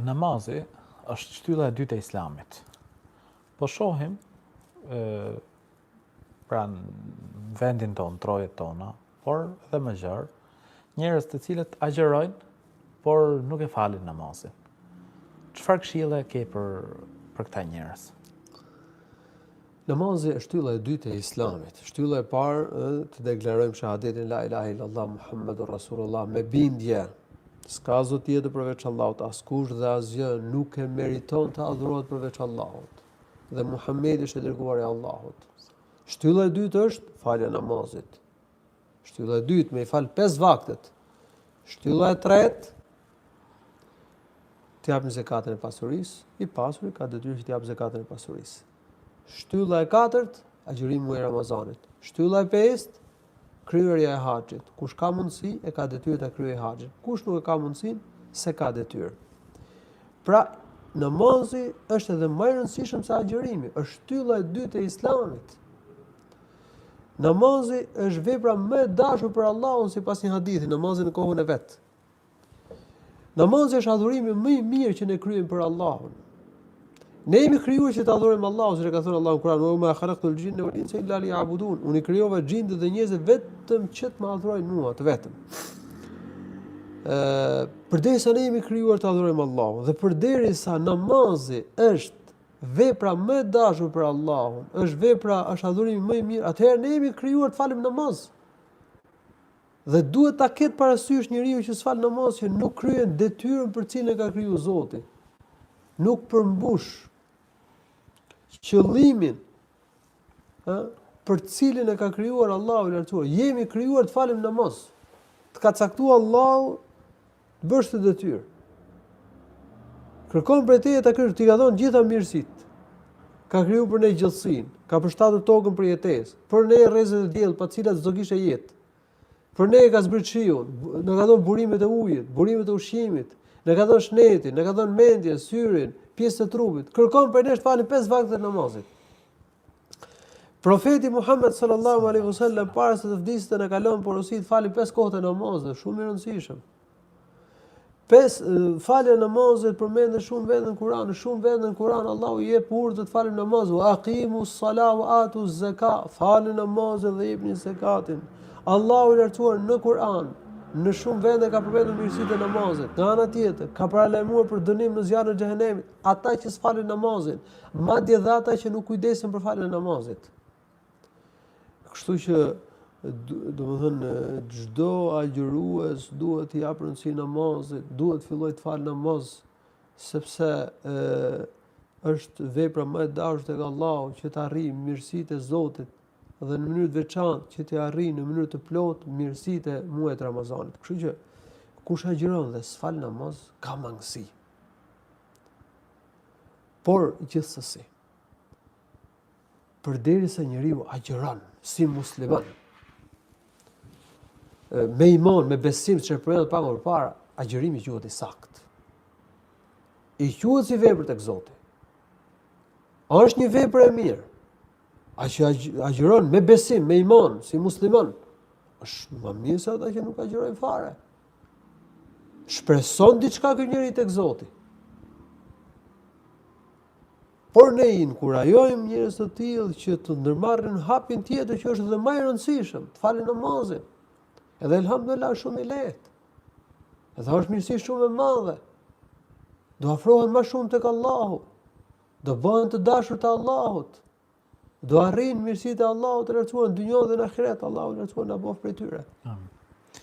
Namazi është shtylla e dytë e Islamit. Po shohim pra në vendin tonë, trojet tona, por edhe më gjerë, njerëz të cilët agjerojnë, por nuk e falin namazin. Çfarë këshille ke për këta njerëz? Namazi është shtylla e dytë e Islamit. Shtylla e parë të deklarojmë shahadetin la ilaha illallah Muhammedur Rasulullah me bindje. S'ka zot tjetër përveç Allahut, askush dhe asgjë nuk e meriton të adhurohet përveç Allahut. Dhe Muhamedi është i dërguari i Allahut. Shtylla e dytë është falja e namazit. Shtylla e dytë me i fal 5 vaktet. Shtylla e tretë të japë zekatën e pasurisë, i pasuri ka detyrë që të japë zekatën e pasurisë. Shtylla e katërt, agjërimi muaj Ramazanit. Shtylla e pestë, kryerja e haxhit. Kush ka mundësi e ka detyrë ta kryejë haxhin. Kush nuk e ka mundësinë, se ka detyrë. Pra, namazi është edhe më i rëndësishëm se agjërimi, është shtylla e dytë e Islamit. Namazi është vepra më e dashur për Allahun sipas një hadithi, namazi në kohën e vet. Namazi është adhurimi më i mirë që ne kryejmë për Allahun. Ne jemi krijuar që të adhurojmë Allahun, siç e ka thënë Allahu në Kur'an, "Wa ma khalaqtul jinna wal insa illa liya'budun." Unë krijova xhindët dhe njerëzit vetëm që të më adhurojnë mua, të vetëm. Përderisa ne jemi krijuar të adhurojmë Allahun dhe përderisa namazi është vepra më e dashur për Allahun, është adhurimi më i mirë, atëherë ne jemi krijuar të falim namaz. Dhe duhet ta ketë parasysh njeriu që s'fal namaz që nuk kryen detyrën për cilën e ka krijuar Zoti. Nuk përmbush qëllimin për cilin e ka krijuar Allahu i lartësuar. Jemi krijuar të falim namaz. Të ka caktuar Allahu të bësh të detyrë. Kërkon prej teje ta kryesh, ti ka dhënë gjitha mirësitë. Ka krijuar për ne gjallësinë, ka përshtatur tokën për jetesë, për ne rrezet e diellit pa të cilat s'do kishte jetë. Për ne ka zbrit shiun, na ka dhënë burimet e ujit, burimet e ushqimit, na ka dhënë shnetin, na ka dhënë mendjen, syrin, pjesë të trupit. Kërkon për ne të falim 5 vakte të namazit. Profeti Muhammed sallallahu alaihi wasallam para se të vdiste na ka lënë porosi të falim 5 kohë të namazit, shumë i rëndësishëm. Falja e namazit përmendet shumë vende në Kur'an, shumë vende në Kur'an Allahu i jep urdhë të falim namaz, wa aqimus salata wa atuz zakat, falni namazin dhe jepni zakatin. Allahu i lartësuar në Kur'an në shumë vende ka përmendur mirësitë e namazit. Nga ana tjetër, ka paralajmëruar për dënim në zjarrin e xhehenemit ata që s'falin namazin, madje edhe ata që nuk kujdesen për faljen e namazit. Kështu që domethënë çdo agjërues duhet të japë rëndësi namazit, duhet të fillojë të falë namaz, sepse është vepra më e dashur tek Allahu që të arrijë mirësitë e Zotit dhe në mënyrë të veçantë që të arrijë në mënyrë të plotë mirësitë e muajit Ramazanit. Kështu që kush agjiron dhe s'fal namaz ka mangësi. Por gjithsesi, përderisa njeriu agjiron si musliman, me iman, me besim që përmendet pak më parë, agjërimi quhet i saktë. I quhet si vepër tek Zoti. Është një vepër e mirë. A që agjiron me besim, me iman, si musliman, është më mirë se ata që nuk agjirojnë fare. Shpreson diçka ky njeri tek Zoti. Por ne i inkurajojmë njerëz të tillë që të ndërmarrin hapin tjetër që është edhe më i rëndësishëm, të falin namazin. Edhe elhamdulillah shumë i lehtë. Edhe është mirësi shumë e madhe. Do afrohen më shumë tek Allahu. Do bëhen të dashur të Allahut. Do arrin mirësitë e Allahut të lartësuar në dynjë dhe në ahiret. Allahu lartësuar na bëf prej tyre. Amin.